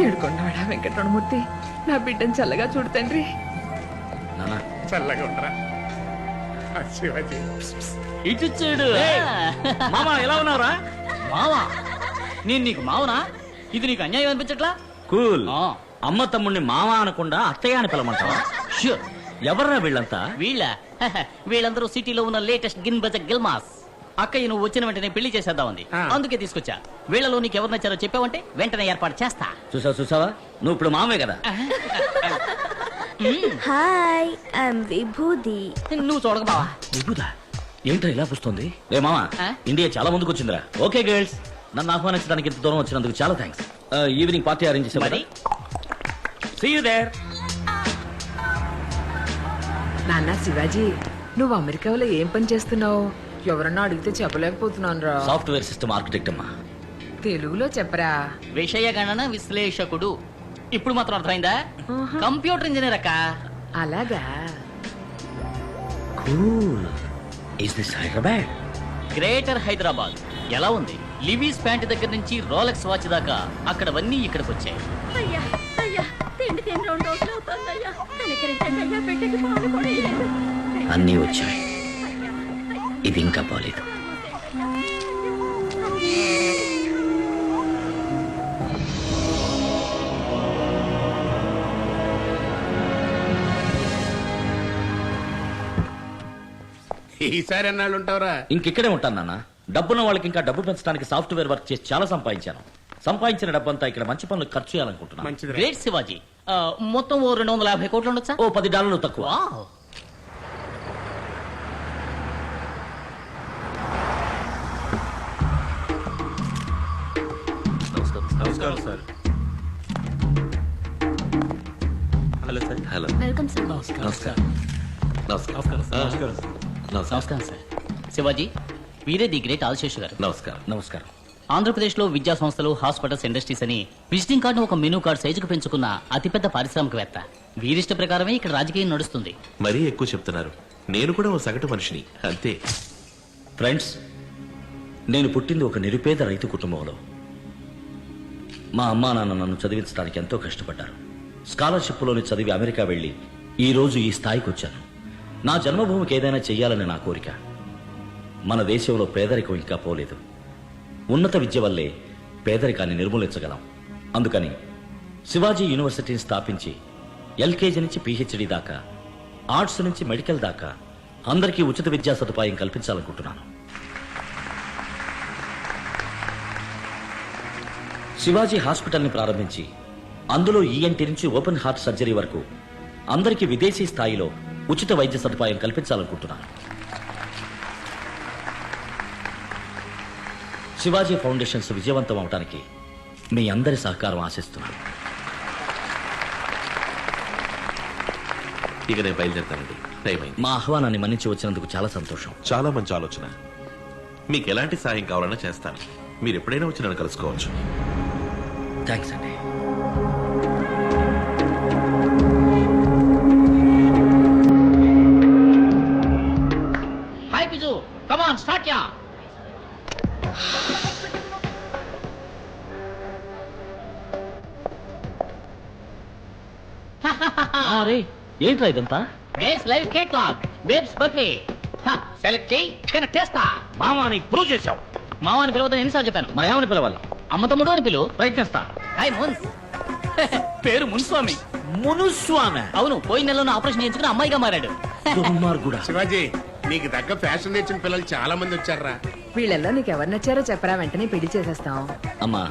ఏడుకొండవాడా వెంకటరమణమూర్తి, నా బిడ్డను చల్లగా చూడు తండ్రి. చల్లగా ఉండరా శివాజీ. ఇటు చూడు మామా, ఎలా ఉన్నావురా? మావా నేను నీకు మావనా? ఇది నీకు అన్యాయం అనిపించట్లా? కూల్. అమ్మ తమ్ముడిని మామ అనకుండా అత్తయ్య అని పిలమంటావా? ష్యూర్. ఎవర్రా వీళ్ళంతా? వీళ్ళందరూ సిటీలో ఉన్న లేటెస్ట్ గిన్ బజ గిల్మాస్. అక్కయ్య నువ్వు వచ్చిన వెంటనే పెళ్లి చేసేద్దామంది, అందుకే తీసుకొచ్చా. వీళ్ళలో నీకు ఎవరు నచ్చారో చెప్పావంటే వెంటనే ఏర్పాటు చేస్తా. చూసావా, నువ్వు ఇప్పుడు మామే కదా. హాయ్, ఐఎమ్ విభూది. నువ్వు చూడక బావా. విభూదా ఏంట్రా ఇలా పుస్తుంది? రే మామా, ఇండియా చాలా ముందుకు వచ్చిందిరా. ఓకే గర్ల్స్, నన్ను ఆహ్వానించడానికి ఇంత దూరం వచ్చినందుకు చాలా థ్యాంక్స్. ఈవినింగ్ పార్టీ అరేంజ్ చేసాం. See you there. నాన్న శివాజీ, నువ్వు అమెరికాలో ఏం పని చేస్తున్నావు? ఎవరన్నా అడిగితే చెప్పలేకపోతున్నాను రా. సాఫ్ట్వేర్ సిస్టమ్ ఆర్కిటెక్ట్ అమ్మా. తెలుగులో చెప్పరా. విషయ గణన విశ్లేషకుడు. ఇప్పుడు మాత్రం అర్థమైందా? కంప్యూటర్ ఇంజనీర్ అక్క. అలాగా. Cool. Is this Hyderabad? Greater Hyderabad. ఎలా ఉంది? లివీస్ ప్యాంట్ దగ్గర నుంచి రోలెక్స్ వాచ్ దాకా అక్కడవన్నీ ఇక్కడికి వచ్చాయి. అయ్యా అయ్యా, తిండి తిని 2 రోజులు అవుతుందయ్యా. కనికరించండి అయ్యా, బిడ్డకి పాలు కూడా ఇవ్వలేదు. అన్నీ వచ్చాయి, ఇది ఇంకా పోలేదు. ఈసారి ఎన్నాళ్ళు ఉంటావురా? ఇంకిక్కడే ఉంటాను నాన్న. డబ్బున్న వాళ్ళకి ఇంకా డబ్బు పెంచడానికి సాఫ్ట్వేర్ వర్క్ చేసి చాలా సంపాదించాను. సంపాదించిన డబ్బంతా ఇక్కడ మంచి పనులు ఖర్చు చేయాలనుకుంటున్నాను. మంచిది. గ్రేట్ శివాజీ. మొత్తం ఓ 250 కోట్లు ఉండొచ్చా? ఓ $10 తక్కువ. నమస్కారం sir. Hello sir. Hello. Welcome sir. నమస్కారం. నమస్కారం. నమస్కారం సార్. శివాజీ, వీరే ది గ్రేట్ ఆల్శేష్ గారు. నమస్కారం. నమస్కారం. ఆంధ్రప్రదేశ్ లో విద్యా సంస్థలు, హాస్పిటల్స్, ఇండస్ట్రీస్ అని విజిటింగ్ కార్డు ఒక మెనూ కార్డు సైజుకు పెంచుకున్న అతిపెద్ద పారిశ్రామికవేత్త. వీరిష్ట ప్రకారమే ఇక్కడ రాజకీయం నడుస్తుంది. మరీ ఎక్కువ చెప్తున్నారు. నేను కూడా ఓ సగటు మనిషిని, అంతే. ఫ్రెండ్స్, నేను పుట్టింది ఒక నిరుపేద రైతు కుటుంబంలో. మా అమ్మా నాన్న నన్ను చదివించడానికి ఎంతో కష్టపడ్డారు. స్కాలర్షిప్లోని చదివి అమెరికా వెళ్లి ఈ రోజు ఈ స్థాయికి వచ్చాను. నా జన్మభూమికి ఏదైనా చెయ్యాలని నా కోరిక. మన దేశంలో పేదరికం ఇంకా పోలేదు. ఉన్నత విద్య వల్లే పేదరికాన్ని నిర్మూలించగలం. అందుకని శివాజీ యూనివర్సిటీని స్థాపించి ఎల్కేజీ నుంచి పీహెచ్డీ దాకా, ఆర్ట్స్ నుంచి మెడికల్ దాకా అందరికీ ఉచిత విద్యా సదుపాయం కల్పించాలనుకుంటున్నాను. శివాజీ హాస్పిటల్ని ప్రారంభించి అందులో ఈఎన్టీ నుంచి ఓపెన్ హార్ట్ సర్జరీ వరకు అందరికీ విదేశీ స్థాయిలో ఉచిత వైద్య సదుపాయం కల్పించాలనుకుంటున్నాను. శివాజీ ఫౌండేషన్స్ విజయవంతం అవడానికి మీ అందరి సహకారం ఆశిస్తున్నాను. ఇక నేను బయలుదేరుతానండి, టైం అయింది. మా ఆహ్వానాన్ని మన్నించి వచ్చినందుకు చాలా సంతోషం. చాలా మంచి ఆలోచన. మీకు ఎలాంటి సాయం కావాలన్నా చేస్తాను. మీరు ఎప్పుడైనా వచ్చి నన్ను కలుసుకోవచ్చు. థ్యాంక్స్ అండి. Hi Piju, come on start యా. అరే ఏంట్రా ఇదంతా? Base live catalogue, babes buffet. Select చేయి, కరెక్ట్ చేస్తా. మామాని ప్రూవ్ చేశావు. మావాని పిలవద్దని ఎన్నిసార్లు చెప్పాను? మరి ఏమని పిలవాలి? అమ్మ తమ్ముడు అని పిలువు. ప్రయత్నిస్తా. హాయ్ మున్స్. పేరు మున్స్వామి. మునుస్వామి? అవును, పోయిన నెలలో ఆపరేషన్ చేయించుకుని అమ్మాయిగా మారాడు. దుర్మార్గుడా. శివాజీ, నీకు తగ్గ ఫ్యాషన్ నేర్చిన పిల్లలు చాలా మంది వచ్చారా? వీళ్ళల్లో నీకు ఎవరు నచ్చారో చెప్పరా, వెంటనే పెళ్లి చేసేస్తాం. అమ్మా,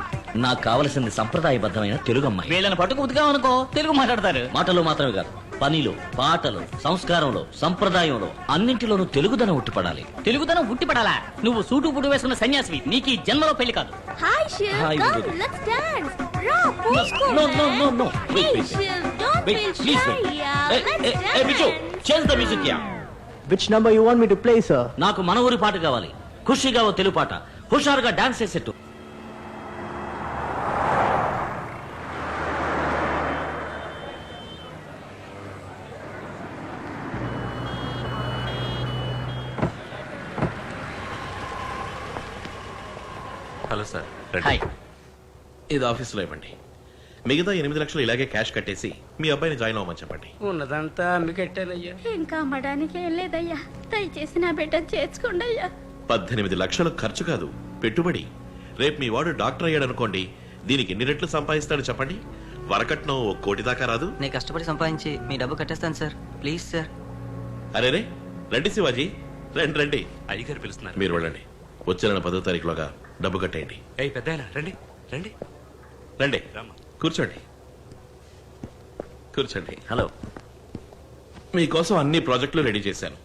నాకు కావలసింది సంప్రదాయబద్ధమైన తెలుగు అమ్మాయి. వీళ్ళని పట్టుకు ఉతిగా అనుకో, తెలుగు మాట్లాడతారు. మాటలు మాత్రమే కాదు, పనిలో, పాటలు, సంస్కారంలో, సంప్రదాయంలో అన్నింటిలోనూ తెలుగుదనం ఉట్టిపడాలి. తెలుగుదనం ఉట్టిపడాలా? నువ్వు సూటు పుడు వేసుకున్న సన్యాసివి, నీకు ఈ జన్మలో పెళ్లి కాదు. Hi Shiv, Hi, come, Vibhuti. let's dance. Ra, posko. No. Hey Wait. Shiv, don't Wait, feel please shy, wait. yeah. Let's Hey, Bichu, dance. change the music here. Which number you want me to play, sir? నాకు మన ఊరి పాట కావాలి. ఖుషిగా ఓ తెలుగు పాట, హుషారుగా dance చేసేట్టు. Hello sir. Hi. ఇది ఆఫీస్లో ఇవ్వండి. మిగతా 8 లక్షలు ఇలాగే క్యాష్ కట్టేసి మీ అబ్బాయిని జాయిన్ అవ్వమని చెప్పండి. ఉన్నదంతా అమ్మికట్టానయ్యా. ఇంకా అమ్మడానికి ఏం లేదయ్యా, దయచేసి నా బిడ్డను చేర్చుకోండి అయ్యా. 18 లక్షలు ఖర్చు కాదు, పెట్టుబడి. రేపు మీ వాడు డాక్టర్ అయ్యాడు అనుకోండి, దీనికి ఎన్ని రెట్లు సంపాదిస్తాడు చెప్పండి? వరకట్నం 1 కోటి దాకా రాదు. నేను కష్టపడి సంపాదించి మీ డబ్బు కట్టేస్తాను సార్, ప్లీజ్ సార్. అరే రే, రండి శివాజీ, రండి రండి. అయ్యగారు పిలుస్తున్నారు. మీరు వెళ్ళండి. వచ్చే నెల 10వ తారీఖులోగా డబ్బు కట్టేయండి. ఏయ్ పెద్దాయన రండి రండి రండి, రామ్మా. కూర్చోండి కూర్చోండి. హలో. మీకోసం అన్ని ప్రాజెక్టులు రెడీ చేశాను.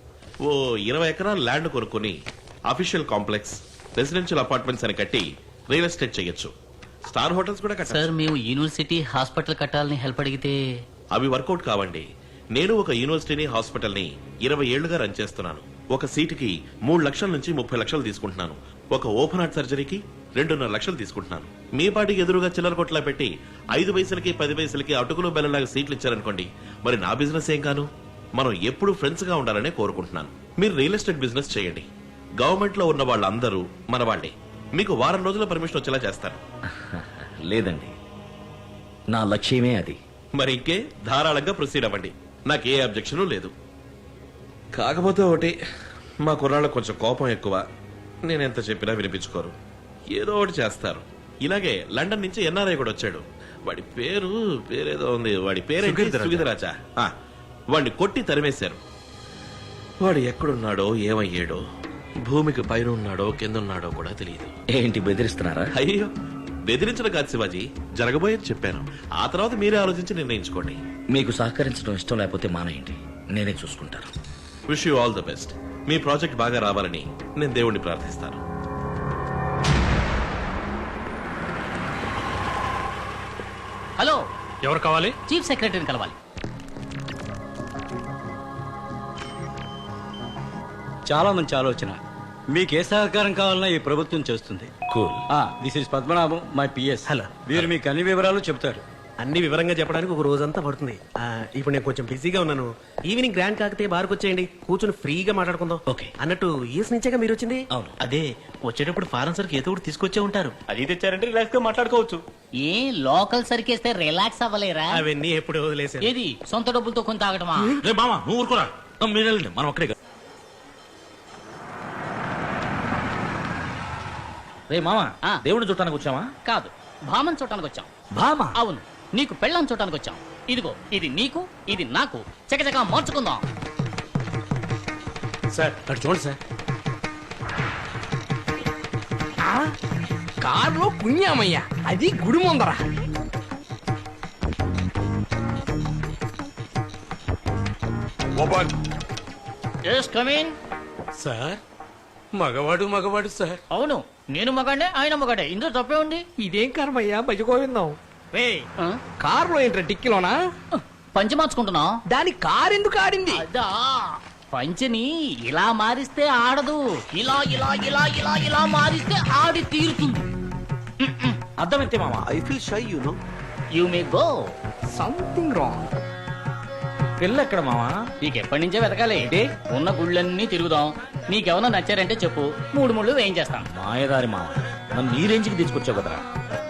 ఓ 20 ఎకరాల ల్యాండ్ కొనుక్కొని అఫీషియల్ కాంప్లెక్స్, రెసిడెన్షియల్ అపార్ట్మెంట్స్ అని కట్టి రియల్ ఎస్టేట్ చేయొచ్చు. స్టార్ హోటల్స్ కూడా సార్ కట్టారు. మేము యూనివర్సిటీ హాస్పిటల్ కట్టాలని హెల్ప్ అడిగితే అవి వర్కౌట్ కావండి. నేను ఒక యూనివర్సిటీని, హాస్పిటల్ ని 20 ఏళ్లుగా రన్ చేస్తున్నాను. ఒక సీటుకి 3 లక్షల నుంచి 30 లక్షలు తీసుకుంటున్నాను. ఒక ఓపెన్ హార్ట్ సర్జరీకి 2.5 లక్షలు తీసుకుంటున్నాను. మీ పాటికి ఎదురుగా చిల్లర కొట్లా పెట్టి 5 పైసలకి 10 పైసలకి అటుకులు బెల్లలాగా సీట్లు ఇచ్చారనుకోండి, మరి నా బిజినెస్ ఏం కాను? మనం ఎప్పుడు ఫ్రెండ్స్ గా ఉండాలనే కోరుకుంటున్నాను. మీరు రియల్ ఎస్టేట్ బిజినెస్ చేయండి. గవర్నమెంట్ లో ఉన్న వాళ్ళందరూ మన వాళ్ళే. మీకు వారం రోజుల పర్మిషన్ వచ్చేలా చేస్తాను. లేదండి, నా లక్ష్యమే అది. మరి ఇంకే ధారాళంగా ప్రొసీడ్ అవ్వండి. నాకు ఏ అబ్జెక్షన్ లేదు. కాకపోతే ఒకటి, మా కుర్రాళ్ళకు కొంచెం కోపం ఎక్కువ. నేను ఎంత చెప్పినా వినిపించుకోరు, ఏదో ఒకటి చేస్తారు. ఇలాగే లండన్ నుంచి ఎన్ఆర్ఐ కూడా వచ్చాడు. వాడి పేరేదో ఉంది. వాడి పేరు సుగీధరాజా. వాడిని కొట్టి తరిమేశారు. వాడు ఎక్కడున్నాడో ఏమయ్యాడో, భూమికి పైన ఉన్నాడో కింద ఉన్నాడో కూడా తెలియదు. ఏంటి బెదిరిస్తున్నారా? అయ్యో, బెదిరించడం కాదు శివాజీ, జరగబోయేది చెప్పాను. ఆ తర్వాత మీరే ఆలోచించి నిర్ణయించుకోండి. మీకు సహకరించడం ఇష్టం లేకపోతే మానేయండి, నేనే చూసుకుంటాను. Wish you all the best. Me project బాగా రావాలని నేను దేవుణ్ణి ప్రార్థిస్తాను. హలో, ఎవరు కావాలి? చీఫ్ సెక్రటరీని కలవాలి. చాలా మంచి ఆలోచన. మీకు ఏ సహకారం కావాలన్నా ఈ ప్రభుత్వం చేస్తుంది. Cool. This is Padmanabham, my PS. Hello. వీరు మీకు అన్ని వివరాలు చెప్తారు. అన్ని వివరంగా చెప్పడానికి ఒక రోజంతా పడుతుంది. ఇప్పుడు నేను కొంచెం బిజీగా ఉన్నాను. ఈవినింగ్ గ్రాండ్ కాకతే బార్కు వచ్చేయండి, కూర్చొని ఫ్రీగా మాట్లాడుకుందాం. ఓకే. అన్నట్టు యూఎస్ నుంచేగా మీరు వచ్చింది? అవును. అదే వచ్చేటప్పుడు ఫారెన్ సరికి ఏదో ఒకటి తీసుకొచ్చే ఉంటారు. అది తెచ్చారంటే రిలాక్స్ గా మాట్లాడుకోవచ్చు. ఏ లోకల్ సరికేస్తే రిలాక్స్ అవ్వలేరా? అవన్నీ ఎప్పుడు వదిలేసాను. ఏది సొంత డబ్బులతో కొంత తాగటమా? రే మామ, నువ్వు ఊరుకోరా. మీరు వెళ్ళండి, మనం అక్కడే. రే మామ, దేవుడిని చుట్టానికి వచ్చామా? కాదు, భామన్ చూడటానికి వచ్చాం. భామ? అవును, నీకు పెళ్ళాం చూడటానికి వచ్చాం. ఇదిగో, ఇది నీకు, ఇది నాకు. చకచకా మార్చుకుందాం. సార్ అటు చూడండి సార్. కారులో పుణ్యామయ్య, అది గుడి ముందర. Yes, come in. సార్ మగవాడు సార్. అవును, నేను మగాడే, ఆయన మగాడే. ఇందులో తప్పే ఉంది. ఇదేం కర్మయ్యా, భజగోవిందాం. రే, ఆ? కారులో ఏంట్రా డిక్కిలోనా? పంచి మార్చుకుంటున్నాం. దాని కారు ఎందుకు ఆడింది? అదా, పంచిని ఇలా మారిస్తే ఆడదు, ఇలా ఇలా ఇలా ఇలా ఇలా మారిస్తే ఆడి తీరుతుంది. అర్థం ఎంతే మామ? I feel shy, you know. You may go. Something wrong. పిల్ల ఎక్కడ మామా? నీకెప్పటి నుంచే వెతకాలి. ఉన్న గుళ్ళన్నీ తిరుగుదాం. నీకెవరన్నా నచ్చారంటే చెప్పు, 3 ముళ్ళు వేయించేస్తాను. మాయదారి మామ, నన్ను ఈ రేంజ్కి తీసుకొచ్చావు కదరా.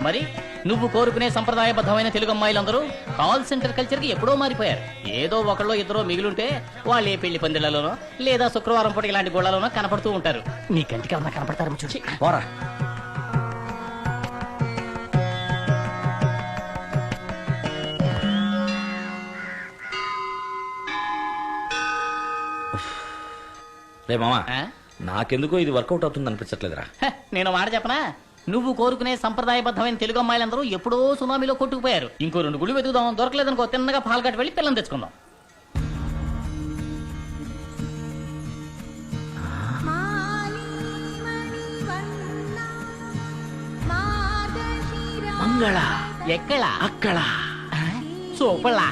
మరి నువ్వు కోరుకునే సంప్రదాయబద్ధమైన తెలుగు అమ్మాయిలందరూ కాల్ సెంటర్ కల్చర్ కి ఎప్పుడో మారిపోయారు. ఏదో ఒకళ్ళో ఇద్దరో మిగిలింటే వాళ్ళు ఏ పెళ్లి పందిళ్లలోనో లేదా శుక్రవారం పూట ఇలాంటి గోళ్లలోనో కనపడుతూ ఉంటారు. నీ కంటికి ఎవరన్నా కనపడతారు చూసి పోరా. రే మామా, నాకెందుకో ఇది వర్కౌట్ అవుతుంది అనిపించట్లేదురా. నేను మాట చెప్పనా, నువ్వు కోరుకునే సంప్రదాయబద్ధమైన తెలుగు అమ్మాయిలందరూ ఎప్పుడో సునామీలో కొట్టుకుపోయారు. ఇంకో 2 గుళ్ళు వెతుకుదాం. దొరకలేదనుకో తిన్నగా పాల్గట్ వెళ్ళి పిల్లని తెచ్చుకుందాం. మంగళ ఎక్కడ? అక్కడ. సూపర్లా.